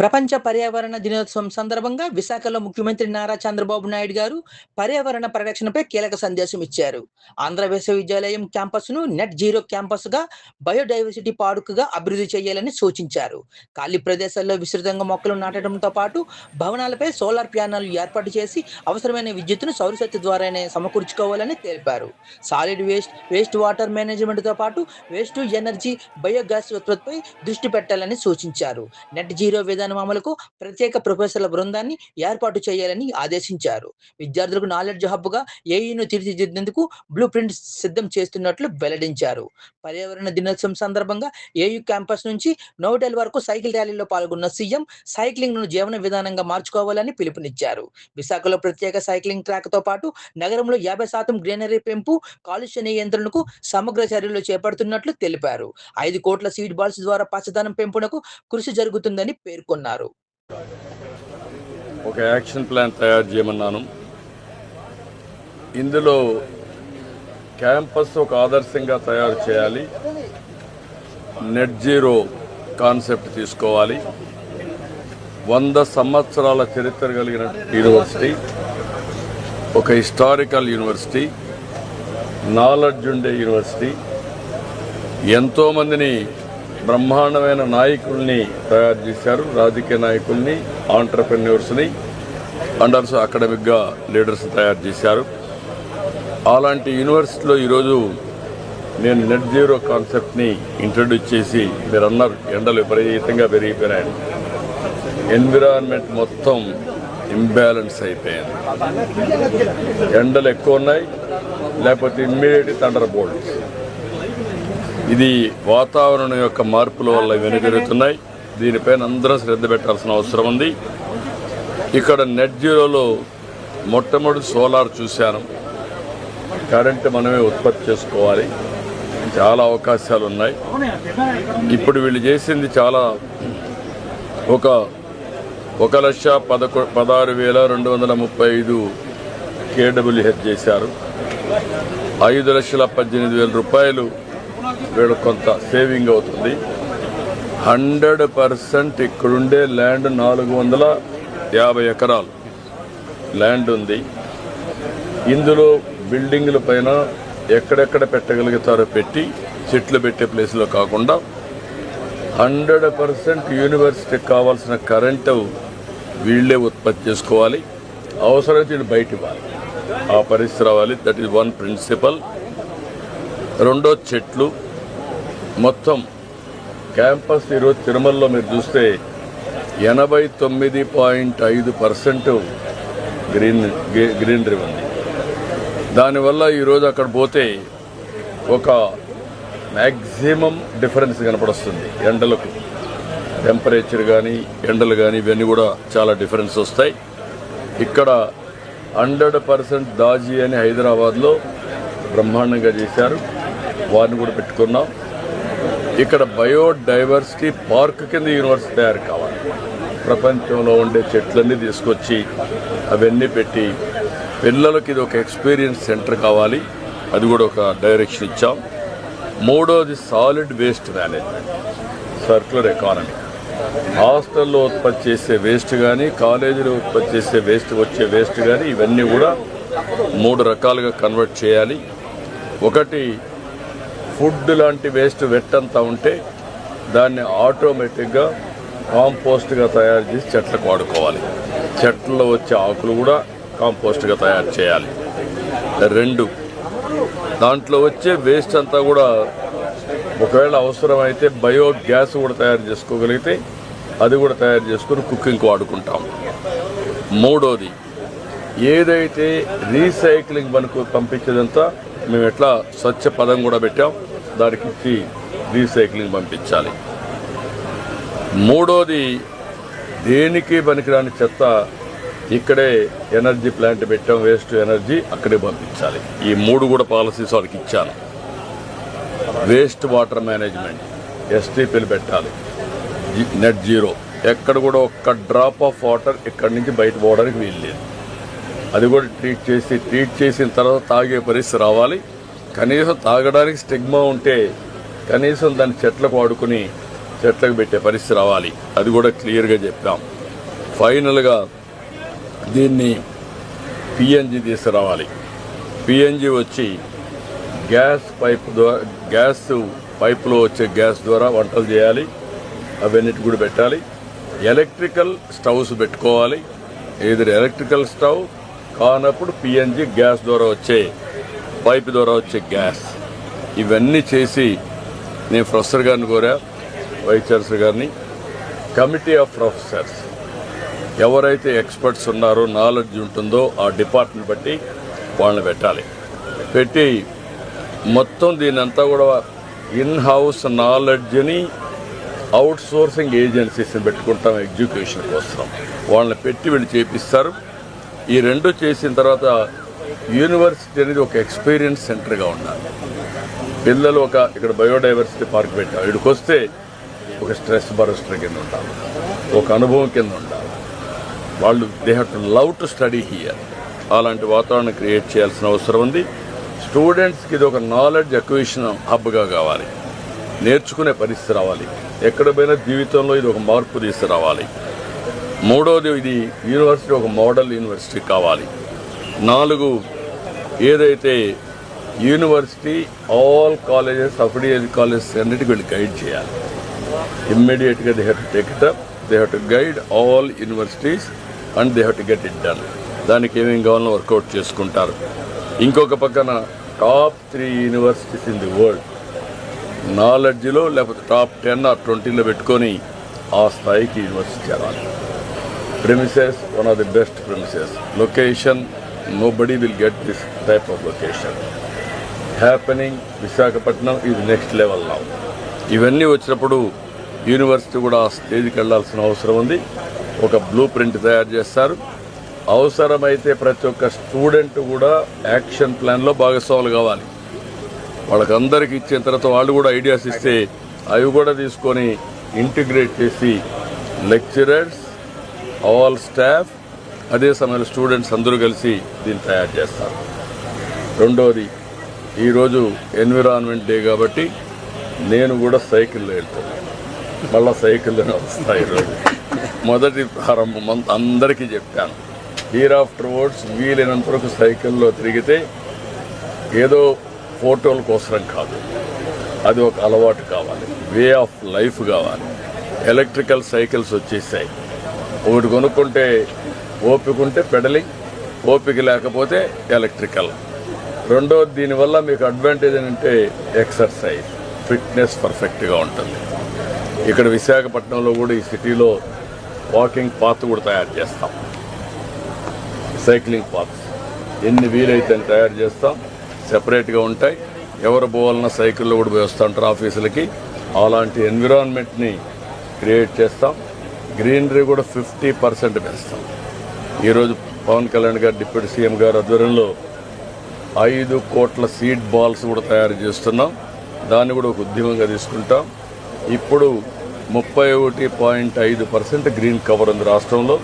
ప్రపంచ పర్యావరణ దినోత్సవం సందర్భంగా విశాఖలో ముఖ్యమంత్రి నారా చంద్రబాబు నాయుడు గారు పర్యావరణ పరిరక్షణపై కీలక సందేశం ఇచ్చారు. ఆంధ్ర విశ్వవిద్యాలయం క్యాంపస్ను నెట్ జీరో క్యాంపస్గా, బయోడైవర్సిటీ పార్కుగా అభివృద్ధి చేయాలని సూచించారు. ఖాళీ ప్రదేశాల్లో విస్తృతంగా మొక్కలు నాటడంతో పాటు భవనాలపై సోలార్ ప్యానెళ్లు ఏర్పాటు చేసి అవసరమైన విద్యుత్తును సౌరశక్తి ద్వారానే సమకూర్చుకోవాలని తెలిపారు. సాలిడ్ వేస్ట్ వాటర్ మేనేజ్మెంట్తో పాటు వేస్ట్ టు ఎనర్జీ, బయోగ్యాస్ ఉత్పత్తిపై దృష్టి పెట్టాలని సూచించారు. నెట్ జీరో విధానం అమలుకు ప్రత్యేక ప్రొఫెసర్ల బృందాన్ని ఏర్పాటు చేయాలని ఆదేశించారు. విద్యార్థులకు నాలెడ్జ్ హబ్గా ఏఈను తీర్చిదిద్దేందుకు బ్లూ ప్రింట్ సిద్ధం చేస్తున్నట్లు వెల్లడించారు. పర్యావరణ దినోత్సవం సందర్భంగా ఏయూ క్యాంపస్ నుంచి నోవెటల్ వరకు సైకిల్ ర్యాలీలో పాల్గొన్న సీఎం సైక్లింగ్ను జీవన విధానంగా మార్చుకోవాలని పిలుపునిచ్చారు. విశాఖలో ప్రత్యేక సైక్లింగ్ ట్రాక్తో పాటు నగరంలో 50% గ్రీనరీ పెంపు, కాలుష్య నియంత్రణకు సమగ్ర చర్యలు చేపడుతున్నట్లు తెలిపారు. 5 కోట్ల సీడ్ బాల్స్ ద్వారా పచ్చదనం పెంపునకు కృషి జరుగుతుందని పేర్కొన్నారు. ఒక యాక్షన్ ప్లాన్ తయారు చేయమన్నాను. ఇందులో క్యాంపస్ ఒక ఆదర్శంగా తయారు చేయాలి, నెట్ జీరో కాన్సెప్ట్ తీసుకోవాలి, 100 సంవత్సరాల చరిత్ర కలిగిన యూనివర్సిటీ, ఒక హిస్టారికల్ యూనివర్సిటీ, నాలెడ్జ్ ఉండే యూనివర్సిటీ, ఎంతోమందిని బ్రహ్మాండమైన నాయకుల్ని తయారు చేశారు, రాజకీయ నాయకుల్ని, ఆంటర్ప్రెన్యూర్స్ని, అండర్స్ అకాడమిక్గా లీడర్స్ తయారు చేశారు. అలాంటి యూనివర్సిటీలో ఈరోజు నేను నెట్ జీరో కాన్సెప్ట్ని ఇంట్రడ్యూస్ చేసి, మీరు అన్నారు ఎండలు విపరీతంగా పెరిగిపోయినాయని, ఎన్విరాన్మెంట్ మొత్తం ఇంబ్యాలెన్స్ అయిపోయింది. ఎండలు ఎక్కువ ఉన్నాయి, లేకపోతే ఇమ్మీడియట్ థండర్ బోల్ట్స్. ఇది వాతావరణం యొక్క మార్పుల వల్ల ఇవన్నీ జరుగుతున్నాయి. దీనిపైన అందరం శ్రద్ధ పెట్టాల్సిన అవసరం ఉంది. ఇక్కడ నెట్ జీరోలో మొట్టమొదటి సోలార్ చూశాను. కరెంటు మనమే ఉత్పత్తి చేసుకోవాలి, చాలా అవకాశాలు ఉన్నాయి. ఇప్పుడు వీళ్ళు చేసింది చాలా, ఒక 1,16,235 KWH చేశారు. 5,18,000 రూపాయలు వీళ్ళు కొంత సేవింగ్ అవుతుంది. 100% ఇక్కడుండే ల్యాండ్ 450 ఎకరాలు ల్యాండ్ ఉంది. ఇందులో బిల్డింగ్ల పైన ఎక్కడెక్కడ పెట్టగలుగుతారో పెట్టి, చెట్లు పెట్టే ప్లేస్లో కాకుండా 100% యూనివర్సిటీకి కావాల్సిన కరెంటు వీళ్ళే ఉత్పత్తి చేసుకోవాలి. అవసరమైతే వీళ్ళు బయట ఇవ్వాలి, ఆ పరిస్థితి రావాలి. That is one principle. రెండో, చెట్లు మొత్తం క్యాంపస్ ఈరోజు తిరుమలలో మీరు చూస్తే 89.5% గ్రీనరీ ఉంది. దానివల్ల ఈరోజు అక్కడ పోతే ఒక మ్యాక్సిమం డిఫరెన్స్ కనపడుస్తుంది. ఎండలకు టెంపరేచర్ కానీ, ఎండలు కానీ, ఇవన్నీ కూడా చాలా డిఫరెన్స్ వస్తాయి. ఇక్కడ 100% దాజీ అని హైదరాబాద్లో బ్రహ్మాండంగా చేశారు, వారిని కూడా పెట్టుకున్నాం. ఇక్కడ బయోడైవర్సిటీ పార్క్ కింద యూనివర్సిటీ తయారు కావాలి. ప్రపంచంలో ఉండే చెట్లన్నీ తీసుకొచ్చి అవన్నీ పెట్టి పిల్లలకి ఇది ఒక ఎక్స్పీరియన్స్ సెంటర్ కావాలి. అది కూడా ఒక డైరెక్షన్ ఇచ్చాం. మూడోది solid waste management, circular economy. హాస్టల్లో ఉత్పత్తి చేసే వేస్ట్ కానీ, కాలేజీలో ఉత్పత్తి చేసే వచ్చే వేస్ట్ కానీ, ఇవన్నీ కూడా 3 రకాలుగా కన్వర్ట్ చేయాలి. ఒకటి, ఫుడ్ లాంటి వేస్ట్ వెట్టంతా ఉంటే దాన్ని ఆటోమేటిక్గా కాంపోస్ట్గా తయారు చేసి చెట్లకు వాడుకోవాలి. చెట్లలో వచ్చే ఆకులు కూడా కాంపోస్ట్గా తయారు చేయాలి. 2, దాంట్లో వచ్చే వేస్ట్ అంతా కూడా ఒకవేళ అవసరమైతే బయోగ్యాస్ కూడా తయారు చేసుకోగలిగితే అది కూడా తయారు చేసుకుని కుకింగ్కి వాడుకుంటాం. మూడోది, ఏదైతే రీసైక్లింగ్ మనకు పంపించేదంతా మేము ఎట్లా స్వచ్ఛ పదం కూడా పెట్టాం, దానికి ఇచ్చి రీసైక్లింగ్ పంపించాలి. మూడోది, దేనికి పనికిరాని చెత్త ఇక్కడే ఎనర్జీ ప్లాంట్ పెట్టాం, వేస్ట్ ఎనర్జీ అక్కడే పంపించాలి. ఈ 3 కూడా పాలసీస్ వాళ్ళకి ఇచ్చాను. వేస్ట్ వాటర్ మేనేజ్మెంట్, STPలు పెట్టాలి. నెట్ జీరో, ఎక్కడ కూడా ఒక్క డ్రాప్ ఆఫ్ వాటర్ ఇక్కడి నుంచి బయట పోవడానికి వీలు లేదు. అది కూడా ట్రీట్ చేసిన తర్వాత తాగే పరిస్థితి రావాలి. కనీసం తాగడానికి స్టిగ్మా ఉంటే కనీసం దాన్ని చెట్లకు వాడుకుని చెట్లకు పెట్టే పరిస్థితి రావాలి. అది కూడా క్లియర్గా చెప్పాం. ఫైనల్గా దీన్ని పిఎన్జి తీసుకురావాలి. పిఎన్జి వచ్చి గ్యాస్ పైపులో వచ్చే గ్యాస్ ద్వారా వంటలు చేయాలి. అవన్నిటి కూడా పెట్టాలి. ఎలక్ట్రికల్ స్టవ్స్ పెట్టుకోవాలి. ఏదో ఎలక్ట్రికల్ స్టవ్ కానప్పుడు పిఎన్జి గ్యాస్ ద్వారా వచ్చే పైపు ద్వారా వచ్చే గ్యాస్ ఇవన్నీ చేసి నేను ప్రొఫెసర్ గారిని కోరా, వైస్ ఛాన్సలర్ గారిని, కమిటీ ఆఫ్ ప్రొఫెసర్స్ ఎవరైతే ఎక్స్పర్ట్స్ ఉన్నారో, నాలెడ్జ్ ఉంటుందో ఆ డిపార్ట్మెంట్ బట్టి వాళ్ళని పెట్టి మొత్తం దీనంతా కూడా ఇన్ హౌస్ నాలెడ్జ్ని అవుట్ సోర్సింగ్ ఏజెన్సీస్ని పెట్టుకుంటాం ఎడ్యుకేషన్ కోసం. వాళ్ళని పెట్టి వీళ్ళు చేపిస్తారు. ఈ రెండు చేసిన తర్వాత యూనివర్సిటీ అనేది ఒక ఎక్స్పీరియన్స్ సెంటర్గా ఉండాలి. పిల్లలు ఇక్కడ బయోడైవర్సిటీ పార్క్ పెట్టాం. ఇక్కడికి వస్తే ఒక స్ట్రెస్ బరస్టర్ కింద ఉండాలి, ఒక అనుభవం కింద ఉండాలి. వాళ్ళు they have to love to study here. అలాంటి వాతావరణం క్రియేట్ చేయాల్సిన అవసరం ఉంది. స్టూడెంట్స్కి ఇది ఒక నాలెడ్జ్ అక్విజిషన్ హబ్గా కావాలి. నేర్చుకునే పరిస్థితి రావాలి. ఎక్కడ పోయినా జీవితంలో ఇది ఒక మార్పు తీసుకురావాలి. మూడవది, ఇది యూనివర్సిటీ ఒక మోడల్ యూనివర్సిటీ కావాలి. 4, ఏదైతే university all colleges, affiliated colleges అన్నిటికీ వీళ్ళు గైడ్ చేయాలి. ఇమ్మీడియట్గా they have to take it up. They have to guide all universities and they have to get it done. దానికి ఏమేమి కావాలో వర్కౌట్ చేసుకుంటారు. ఇంకొక పక్కన top 3 universities in the world నాలెడ్జ్లో లేకపోతే టాప్ 10 or 20లో పెట్టుకొని ఆ స్థాయికి యూనివర్సిటీ చేరాలి. Premises one of the best premises. Location nobody will get this type of location happening. Visakhapatnam is next level now. ఇవన్నీ వచ్చినప్పుడు యూనివర్సిటీ కూడా ఆ స్టేజ్కి వెళ్లాల్సిన అవసరం ఉంది. ఒక బ్లూ ప్రింట్ తయారు చేస్తారు. అవసరమైతే ప్రతి ఒక్క స్టూడెంట్ కూడా యాక్షన్ ప్లాన్లో భాగస్వాములు కావాలి. వాళ్ళకందరికీ ఇచ్చిన తర్వాత వాళ్ళు కూడా ఐడియాస్ ఇస్తే అవి కూడా తీసుకొని ఇంటిగ్రేట్ చేసి లెక్చరర్స్, ఆల్ స్టాఫ్, అదే సమయంలో స్టూడెంట్స్ అందరూ కలిసి దీన్ని తయారు చేస్తారు. రెండోది, ఈరోజు ఎన్విరాన్మెంట్ డే కాబట్టి నేను కూడా సైకిల్లో వెళ్తాను. మళ్ళీ సైకిల్లోనే వస్తాను. ఈరోజు మొదటి ప్రారంభం అందరికీ చెప్పాను. హియర్ ఆఫ్టర్ వర్డ్స్ వీలైనంత వరకు సైకిల్లో తిరిగితే ఏదో ఫోటోల కోసం కాదు, అది ఒక అలవాటు కావాలి, వే ఆఫ్ లైఫ్ కావాలి. ఎలక్ట్రికల్ సైకిల్స్ వచ్చేసాయి. ఒకటి కొనుక్కుంటే ఓపిక ఉంటే పెడలింగ్, ఓపిక లేకపోతే ఎలక్ట్రికల్. రెండోది, దీనివల్ల మీకు అడ్వాంటేజ్ ఏంటంటే ఎక్సర్సైజ్, ఫిట్నెస్ పర్ఫెక్ట్గా ఉంటుంది. ఇక్కడ విశాఖపట్నంలో కూడా ఈ సిటీలో వాకింగ్ పాత్ కూడా తయారు చేస్తాం. సైక్లింగ్ పాత్స్ ఎన్ని వీలైతే తయారు చేస్తాం. సెపరేట్గా ఉంటాయి. ఎవరు పోవాలన్నా సైకిల్లో కూడా పోయి వస్తూ ఉంటారు ఆఫీసులకి. అలాంటి ఎన్విరాన్మెంట్ని క్రియేట్ చేస్తాం. గ్రీనరీ కూడా 50% పెంచుతాం. ఈరోజు పవన్ కళ్యాణ్ గారు, డిప్యూటీ సీఎం గారు ఆధ్వర్యంలో 5 కోట్ల సీడ్ బాల్స్ కూడా తయారు చేస్తున్నాం. దాన్ని కూడా ఒక ఉద్యమంగా తీసుకుంటాం. ఇప్పుడు 31.5% గ్రీన్ కవర్ ఉంది రాష్ట్రంలో.